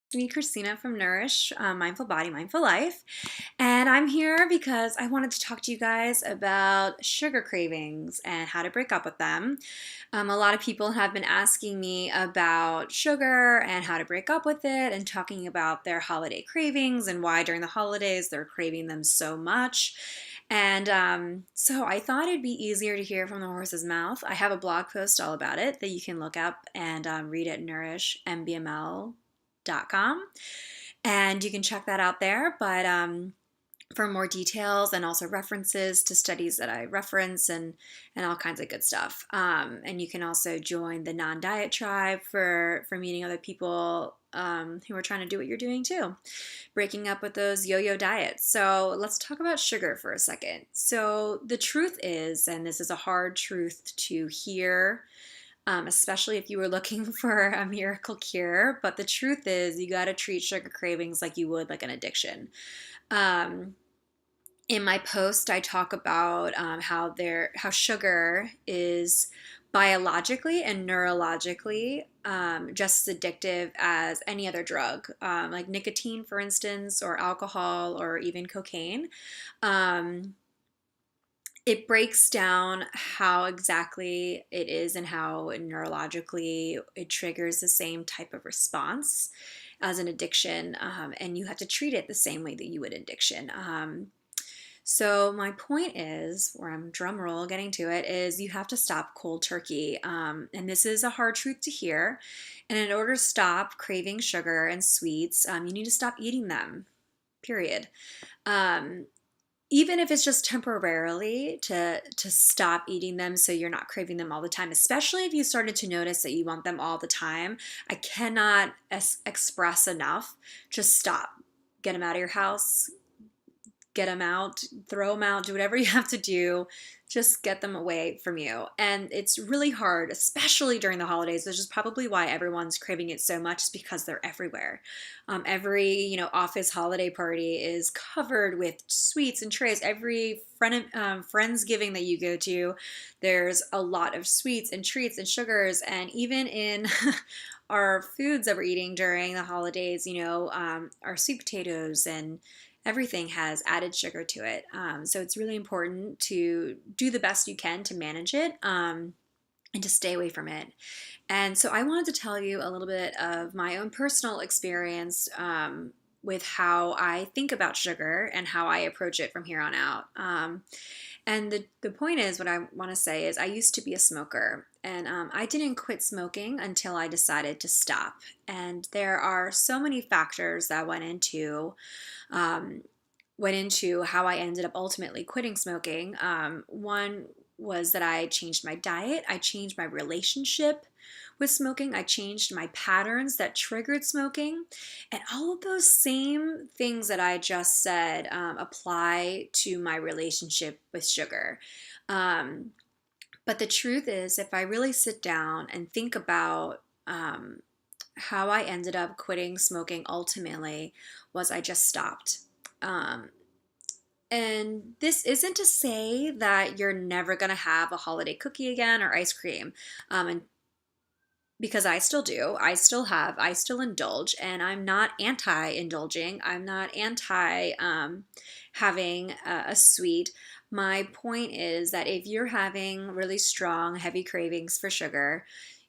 It's me, Christina from Nourish, Mindful Body, Mindful Life. And I'm here because I wanted to talk to you guys about sugar cravings and how to break up with them. A lot of people have been asking me about sugar and how to break up with it and talking about their holiday cravings and why during the holidays they're craving them so much. And so I thought it'd be easier to hear from the horse's mouth. I have a blog post all about it that you can look up and read at nourishmbml.com, and you can check that out there. But for more details and also references to studies that I reference and all kinds of good stuff. And you can also join the non-diet tribe for meeting other people who are trying to do what you're doing too, breaking up with those yo-yo diets. So let's talk about sugar for a second. So the truth is, and this is a hard truth to hear, especially if you were looking for a miracle cure. But the truth is, you got to treat sugar cravings like you would like an addiction. Um, in my post, I talk about how sugar is biologically and neurologically just as addictive as any other drug, like nicotine, for instance, or alcohol, or even cocaine. Um, it breaks down how exactly it is and how neurologically it triggers the same type of response as an addiction, and you have to treat it the same way that you would addiction. So my point is, where I'm drum roll getting to it, is you have to stop cold turkey. And this is a hard truth to hear. And in order to stop craving sugar and sweets, you need to stop eating them, period. Um, Even if it's just temporarily to stop eating them so you're not craving them all the time, especially if you started to notice that you want them all the time. I cannot express enough. Just stop. Get them out of your house, get them out, throw them out, do whatever you have to do. Just get them away from you. And it's really hard, especially during the holidays, which is probably why everyone's craving it so much, is because they're everywhere. Every office holiday party is covered with sweets and trays. Every friendsgiving that you go to, there's a lot of sweets and treats and sugars. And even in our foods that we're eating during the holidays, our sweet potatoes and everything has added sugar to it. So it's really important to do the best you can to manage it, and to stay away from it. And so I wanted to tell you a little bit of my own personal experience with how I think about sugar and how I approach it from here on out. And the point is, what I want to say is, I used to be a smoker, and I didn't quit smoking until I decided to stop. And there are so many factors that um, went into how I ended up ultimately quitting smoking. One was that I changed my diet, I changed my relationship with smoking, I changed my patterns that triggered smoking, and all of those same things that I just said apply to my relationship with sugar. Um, but the truth is, if I really sit down and think about how I ended up quitting smoking ultimately, was I just stopped. Um, and this isn't to say that you're never going to have a holiday cookie again or ice cream. And because I still do, I still indulge, and I'm not anti indulging. I'm not anti having a sweet. My point is that if you're having really strong, heavy cravings for sugar,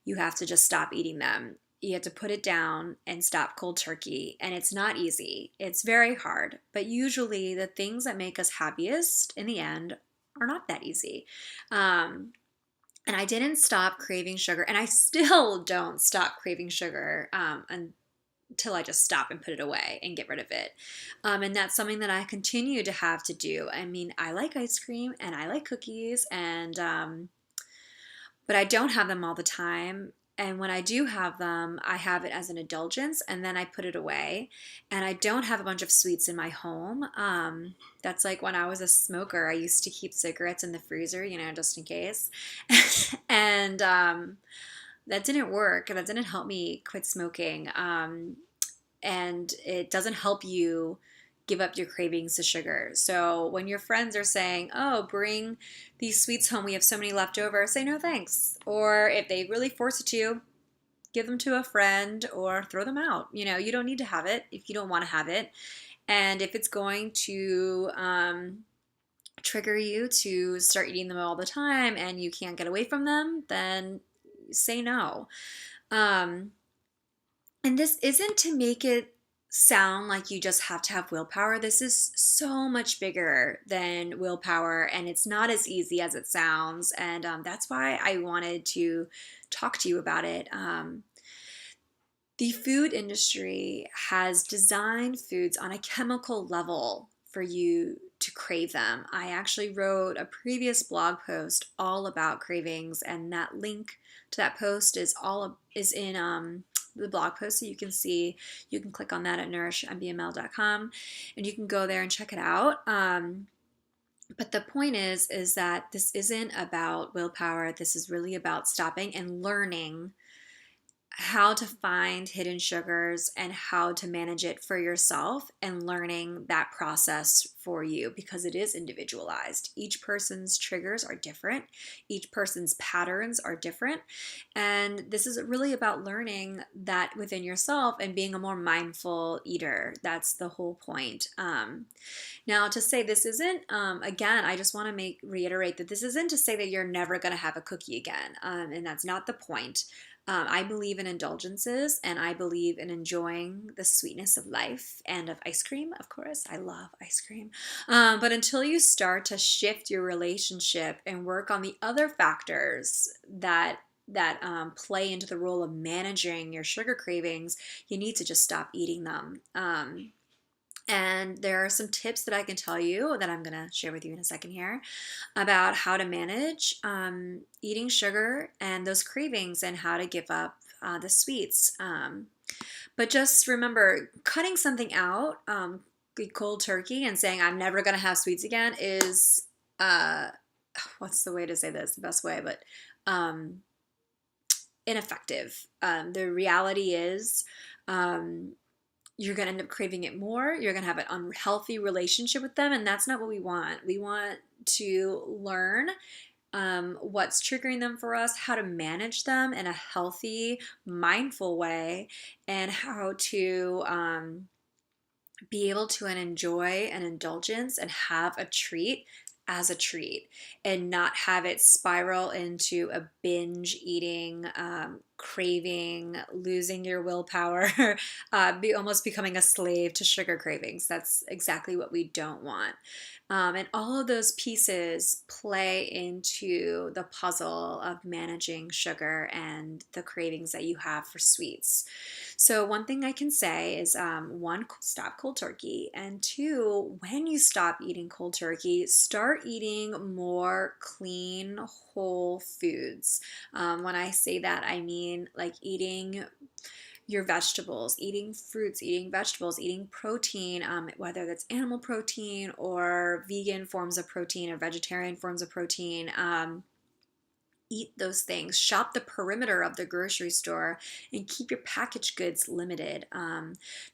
you have to just stop eating them. You have to put it down and stop cold turkey. And it's not easy, it's very hard. But usually, the things that make us happiest in the end are not that easy. Um, and I didn't stop craving sugar, and I still don't stop craving sugar until I just stop and put it away and get rid of it. And that's something that I continue to have to do. I mean, I like ice cream and I like cookies, and but I don't have them all the time. And when I do have them, I have it as an indulgence, and then I put it away. And I don't have a bunch of sweets in my home. That's like when I was a smoker, I used to keep cigarettes in the freezer, just in case. And that didn't work. That didn't help me quit smoking. And it doesn't help you give up your cravings to sugar. So when your friends are saying, "Oh, bring these sweets home, we have so many left over," say no thanks. Or if they really force it to you, give them to a friend or throw them out. You don't need to have it if you don't want to have it. And if it's going to trigger you to start eating them all the time and you can't get away from them, then say no. And this isn't to make it sound like you just have to have willpower. This is so much bigger than willpower, and it's not as easy as it sounds. And that's why I wanted to talk to you about it. The food industry has designed foods on a chemical level for you to crave them. I actually wrote a previous blog post all about cravings, and that link to that post is in the blog post, so you can see. You can click on that at nourishmbml.com, and you can go there and check it out. But the point is that this isn't about willpower. This is really about stopping and learning how to find hidden sugars and how to manage it for yourself, and learning that process for you, because it is individualized. Each person's triggers are different. Each person's patterns are different. And this is really about learning that within yourself and being a more mindful eater. That's the whole point. Now, to say this isn't, again, I just want to reiterate that this isn't to say that you're never going to have a cookie again. And that's not the point. I believe in indulgences, and I believe in enjoying the sweetness of life and of ice cream, of course. I love ice cream. But until you start to shift your relationship and work on the other factors that play into the role of managing your sugar cravings, you need to just stop eating them. And there are some tips that I can tell you that I'm going to share with you in a second here about how to manage eating sugar and those cravings, and how to give up the sweets. But just remember, cutting something out cold turkey and saying, I'm never going to have sweets again is, what's the way to say this? The best way, but ineffective. The reality is, you're going to end up craving it more. You're going to have an unhealthy relationship with them, and that's not what we want. We want to learn what's triggering them for us, how to manage them in a healthy, mindful way, and how to be able to enjoy an indulgence and have a treat as a treat, and not have it spiral into a binge eating, craving, losing your willpower, almost becoming a slave to sugar cravings. That's exactly what we don't want. And all of those pieces play into the puzzle of managing sugar and the cravings that you have for sweets. So one thing I can say is, one, stop cold turkey. And two, when you stop eating cold turkey, start eating more clean, whole foods. When I say that, I mean like eating your vegetables, eating fruits, eating vegetables, eating protein, whether that's animal protein or vegan forms of protein or vegetarian forms of protein. Eat those things. Shop the perimeter of the grocery store and keep your packaged goods limited.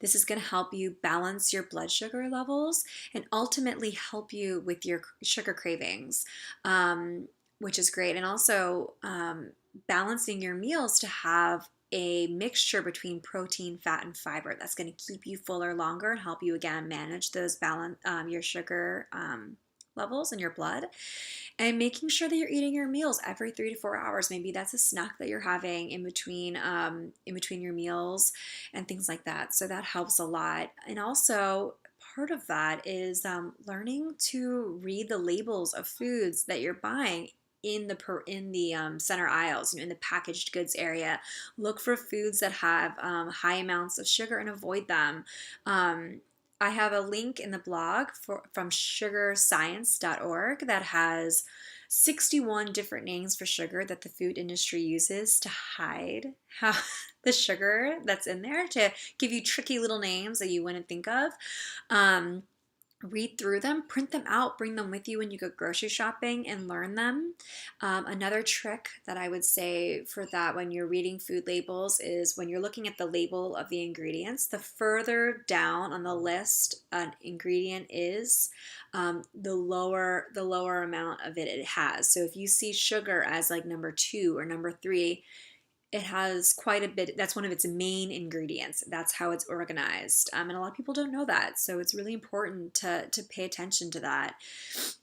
This is going to help you balance your blood sugar levels and ultimately help you with your sugar cravings, which is great. And also balancing your meals to have a mixture between protein, fat, and fiber. That's going to keep you fuller longer and help you, again, manage those your sugar levels in your blood. And making sure that you're eating your meals every 3 to 4 hours. Maybe that's a snack that you're having in between your meals and things like that. So that helps a lot. And also, part of that is learning to read the labels of foods that you're buying in the center aisles, in the packaged goods area. Look for foods that have high amounts of sugar and avoid them. I have a link in the blog from sugarscience.org that has 61 different names for sugar that the food industry uses to hide the sugar that's in there, to give you tricky little names that you wouldn't think of. Read through them, print them out, bring them with you when you go grocery shopping, and learn them. Another trick that I would say for that when you're reading food labels is, when you're looking at the label of the ingredients, the further down on the list an ingredient is, the lower amount of it has. So if you see sugar as like number 2 or number 3, it has quite a bit. That's one of its main ingredients. That's how it's organized, and a lot of people don't know that. So it's really important to pay attention to that.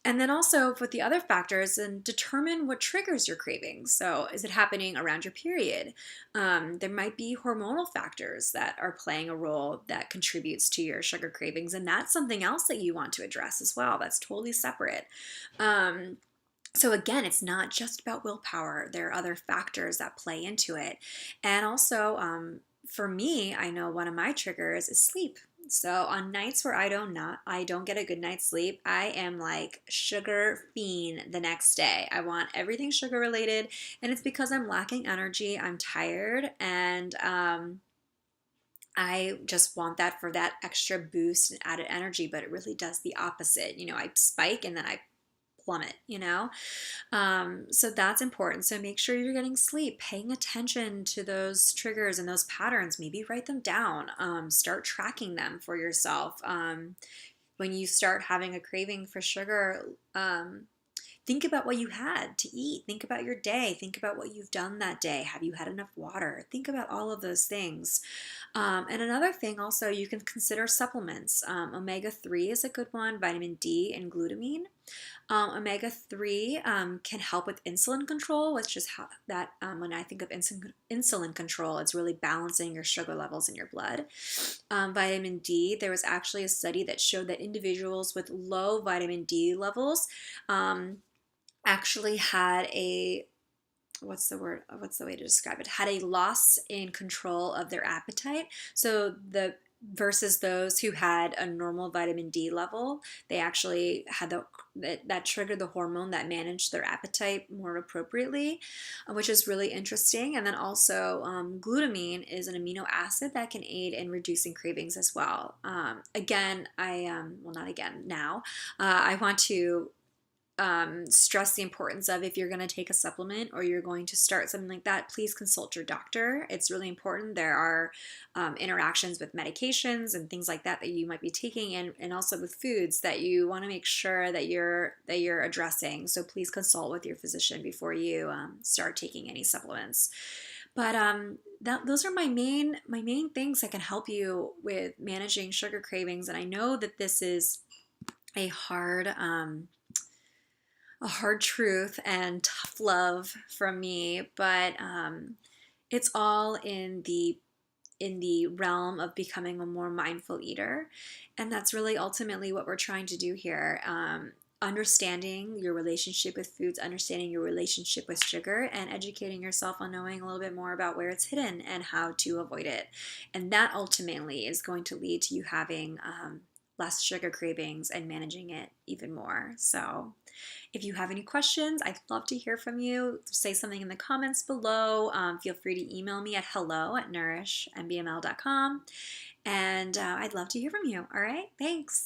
And then also with the other factors, and determine what triggers your cravings. So is it happening around your period? There might be hormonal factors that are playing a role that contributes to your sugar cravings, and that's something else that you want to address as well. That's totally separate. Um, so again, it's not just about willpower. There are other factors that play into it. And also, for me, I know one of my triggers is sleep. So on nights where I don't get a good night's sleep, I am like sugar fiend the next day. I want everything sugar related, and it's because I'm lacking energy. I'm tired, and I just want that for that extra boost and added energy, but it really does the opposite. I spike and then I plummet, so that's important. So make sure you're getting sleep, paying attention to those triggers and those patterns. Maybe write them down. Start tracking them for yourself. When you start having a craving for sugar, think about what you had to eat. Think about your day. Think about what you've done that day. Have you had enough water? Think about all of those things. And another thing also, you can consider supplements. Omega-3 is a good one, vitamin D and glutamine. Omega-3 can help with insulin control, which is how that when I think of insulin control, it's really balancing your sugar levels in your blood. Vitamin D, there was actually a study that showed that individuals with low vitamin D levels actually had a what's the way to describe it, had a loss in control of their appetite. So the versus those who had a normal vitamin D level, they actually had that triggered the hormone that managed their appetite more appropriately, which is really interesting. And then also, glutamine is an amino acid that can aid in reducing cravings as well. Again, well, not again, now, I want to stress the importance of, if you're going to take a supplement or you're going to start something like that, please consult your doctor. It's really important. There are interactions with medications and things like that that you might be taking, and also with foods that you want to make sure that you're addressing. So please consult with your physician before you start taking any supplements. But those are my main things that can help you with managing sugar cravings. And I know that this is a hard truth and tough love from me, but it's all in the realm of becoming a more mindful eater, and that's really ultimately what we're trying to do here. Understanding your relationship with foods, understanding your relationship with sugar, and educating yourself on knowing a little bit more about where it's hidden and how to avoid it. And that ultimately is going to lead to you having less sugar cravings and managing it even more. So if you have any questions, I'd love to hear from you. Say something in the comments below. Feel free to email me at hello@nourishmbml.com. And I'd love to hear from you. All right, thanks.